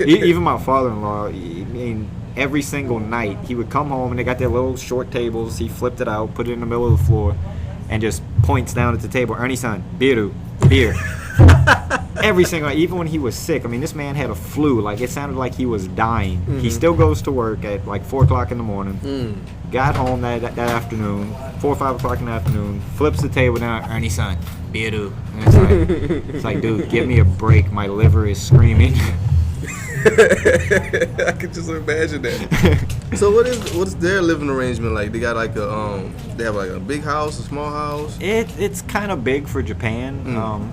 Even my father-in-law, I mean, every single night he would come home and they got their little short tables. He flipped it out, put it in the middle of the floor, and just points down at the table, Ernie-san, beer. Every single night, even when he was sick. I mean, this man had a flu. Like, it sounded like he was dying. He still goes to work at like 4 o'clock in the morning. Got home that afternoon, 4 or 5 o'clock in the afternoon, flips the table down, Ernie-san, beer. And it's like, dude, give me a break. My liver is screaming. I could just imagine that. So what's their living arrangement like? They got like they have like a big house, a small house? It's kind of big for Japan,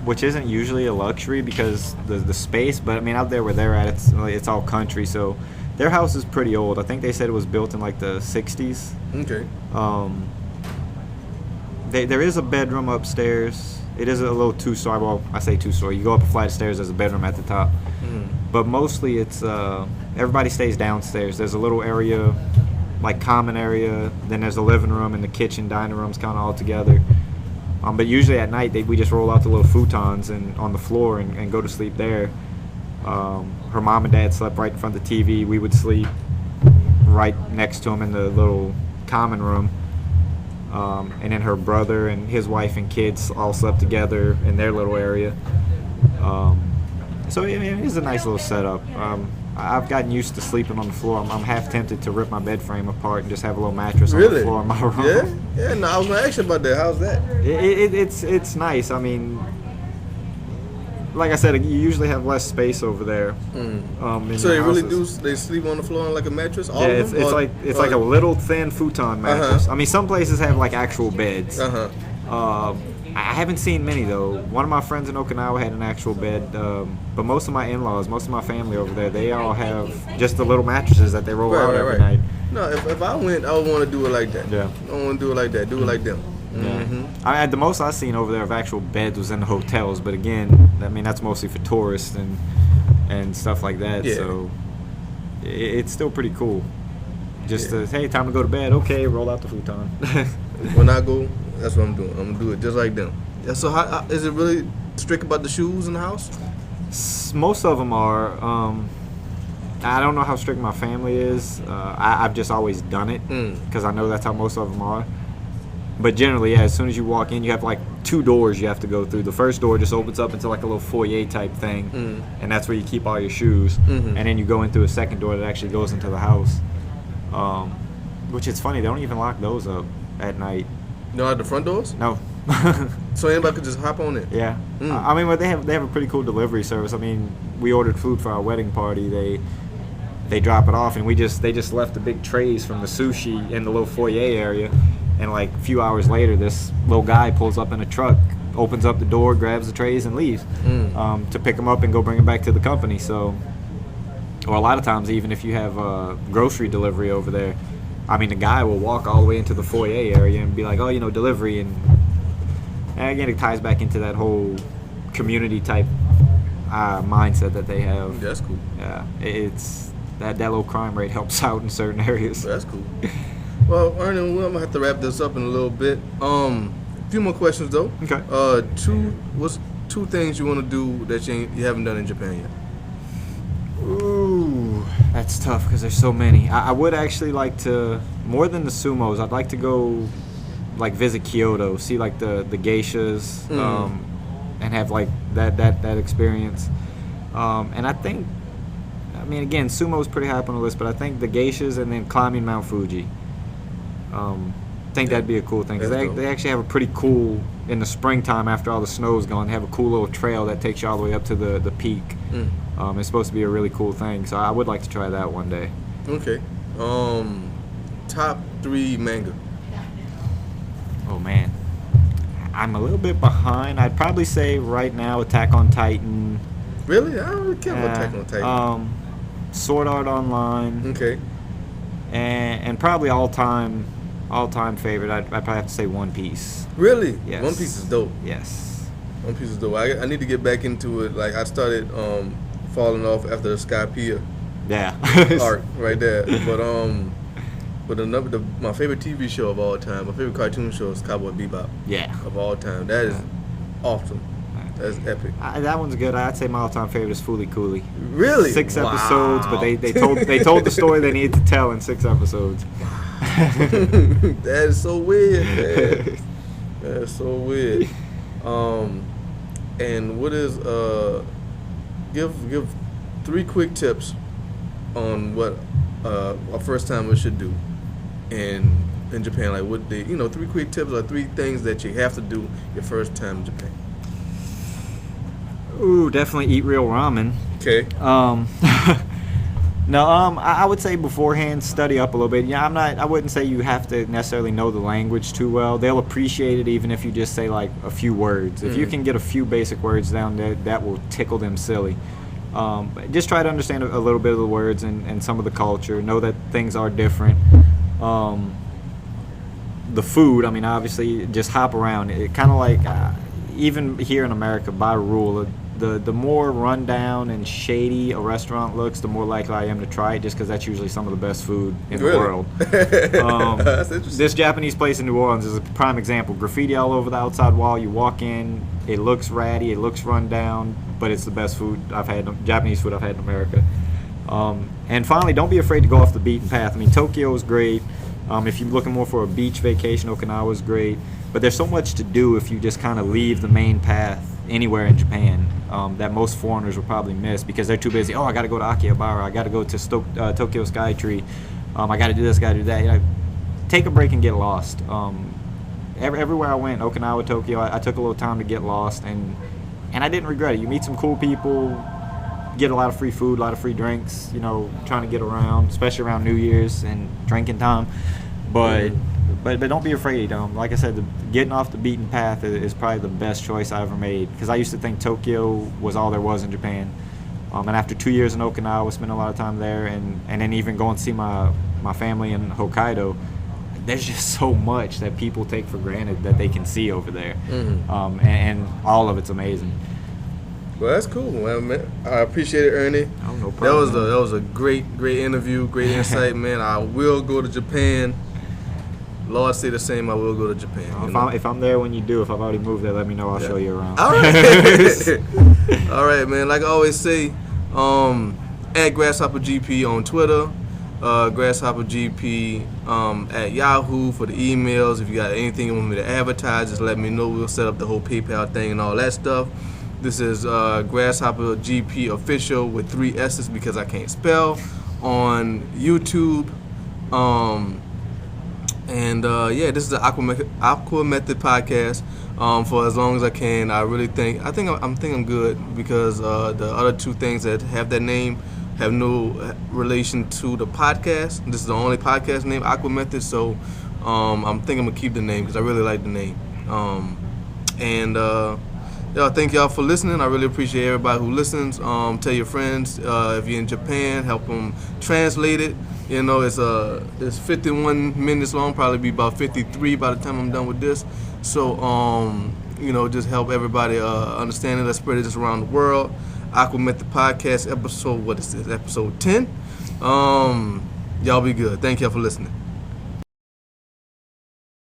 which isn't usually a luxury because the space. But I mean, out there where they're at, it's all country, so their house is pretty old. I think they said it was built in like the 60s. Okay. There is a bedroom upstairs. It is a little two-story. Well, I say two-story. You go up a flight of stairs, there's a bedroom at the top. But mostly it's everybody stays downstairs. There's a little area like common area. Then there's the living room and the kitchen, dining rooms kind of all together. But usually at night we just roll out the little futons and on the floor and go to sleep there. Her mom and dad slept right in front of the TV. We would sleep right next to them in the little common room. And then her brother and his wife and kids all slept together in their little area. So it is a nice little setup. I've gotten used to sleeping on the floor. I'm half tempted to rip my bed frame apart and just have a little mattress on the floor in my room. Yeah. No, I was gonna ask you about that. How's that? It's nice. I mean, like I said, you usually have less space over there. So they really do? They sleep on the floor on like a mattress? All of them? It's like a little thin futon mattress. I mean, some places have like actual beds. I haven't seen many though. One of my friends in Okinawa had an actual bed, but most of my in-laws, most of my family over there, they all have just the little mattresses that they roll out every night. No, if I went, I would want to do it like that. Yeah. I don't want to do it like that. Do it like them. Yeah. The most I've seen over there of actual beds was in the hotels, but again, I mean that's mostly for tourists and stuff like that. Yeah. So it's still pretty cool. Just hey, time to go to bed. Okay, roll out the futon. When I go, that's what I'm doing. I'm gonna do it just like them. Yeah. So how is it really strict about the shoes in the house? Most of them are. I don't know how strict my family is. I've just always done it because I know that's how most of them are. But generally, yeah, as soon as you walk in, you have like 2 doors you have to go through. The first door just opens up into like a little foyer type thing, and that's where you keep all your shoes. And then you go into a second door that actually goes into the house. Which is funny, they don't even lock those up at night. No, at the front doors? No. So anybody could just hop on it? Yeah. I mean, but they have a pretty cool delivery service. I mean, we ordered food for our wedding party. They drop it off, and they just left the big trays from the sushi in the little foyer area. And like a few hours later, this little guy pulls up in a truck, opens up the door, grabs the trays, and leaves to pick them up and go bring them back to the company. So, or a lot of times, even if you have grocery delivery over there, I mean, the guy will walk all the way into the foyer area and be like, oh, delivery. And again, it ties back into that whole community type mindset that they have. That's cool. Yeah, it's that low crime rate helps out in certain areas. That's cool. Well, Ernie, I'm gonna have to wrap this up in a little bit. A few more questions though. Okay. What's 2 things you want to do that you haven't done in Japan yet? Ooh, that's tough because there's so many. I would actually like to, more than the sumos, I'd like to go like visit Kyoto, see like the geishas, and have like that experience. And I think, I mean, again, sumo's pretty high up on the list, but I think the geishas and then climbing Mount Fuji. I think that'd be a cool thing because they actually have a pretty cool, in the springtime after all the snow's gone, they have a cool little trail that takes you all the way up to the peak. It's supposed to be a really cool thing, so I would like to try that one day. Okay. Top 3 manga. Oh man, I'm a little bit behind. I'd probably say right now Attack on Titan. Really? I don't really care about Attack on Titan. Sword Art Online. Okay. And probably all time favorite, I'd probably have to say One Piece. Really? Yes. One Piece is dope. Yes. One Piece is dope. I need to get back into it. Like, I started falling off after the Skypiea arc right there. But my favorite TV show of all time, my favorite cartoon show is Cowboy Bebop. Yeah. Of all time. That is awesome. That's epic. That one's good. I'd say my all-time favorite is Fooly Cooly. Really? 6 episodes, but they told the story they needed to tell in 6 episodes. That is so weird, man. That is so weird. And what is give 3 quick tips on what a first timer should do in Japan. Like what 3 quick tips or 3 things that you have to do your first time in Japan. Ooh, definitely eat real ramen. Okay. No, I would say beforehand study up a little bit. Yeah, I wouldn't say you have to necessarily know the language too well. They'll appreciate it even if you just say like a few words. If you can get a few basic words down, that will tickle them silly. Just try to understand a little bit of the words and some of the culture. Know that things are different. The food, I mean, obviously, just hop around. It kind of like, even here in America, by rule, the more rundown and shady a restaurant looks, the more likely I am to try it, just because that's usually some of the best food in the world. That's interesting. This Japanese place in New Orleans is a prime example. Graffiti all over the outside wall. You walk in, it looks ratty, it looks run down, but it's the best food I've had, Japanese food I've had in America. And finally, don't be afraid to go off the beaten path. I mean, Tokyo is great. If you're looking more for a beach vacation, Okinawa is great. But there's so much to do if you just kind of leave the main path anywhere in Japan that most foreigners will probably miss because they're too busy. Oh, I got to go to Akihabara. I got to go to Tokyo Skytree. I got to do this, got to do that. You know, take a break and get lost. Everywhere I went, Okinawa, Tokyo, I took a little time to get lost, and I didn't regret it. You meet some cool people, get a lot of free food, a lot of free drinks, you know, trying to get around, especially around New Year's and drinking time. But don't be afraid. Like I said, getting off the beaten path is probably the best choice I ever made, because I used to think Tokyo was all there was in Japan. And after 2 years in Okinawa, spent a lot of time there, and then even going to see my family in Hokkaido, there's just so much that people take for granted that they can see over there. And all of it's amazing. Well, that's cool, man. I appreciate it, Ernie. Oh, no problem. That was a great interview, great insight, man. I will go to Japan. Lord say the same, I will go to Japan. If I'm there when you do, if I've already moved there, let me know. I'll show you around. All right. All right, man. Like I always say, at Grasshopper GP on Twitter, Grasshopper GP at Yahoo for the emails. If you got anything you want me to advertise, just let me know. We'll set up the whole PayPal thing and all that stuff. This is Grasshopper GP official with 3 S's because I can't spell on YouTube. This is the AquaMethodPodcast. For as long as I can, I think I'm good because the other 2 things that have that name have no relation to the podcast. This is the only podcast name, AquaMethod. So I'm thinking I'm gonna keep the name because I really like the name. Thank y'all for listening. I really appreciate everybody who listens. Tell your friends if you're in Japan, help them translate it. You know, it's 51 minutes long, probably be about 53 by the time I'm done with this. So, just help everybody understand it. Let's spread it around the world. AquaMethodPodcast episode, what is this? Episode 10. Y'all be good. Thank y'all for listening.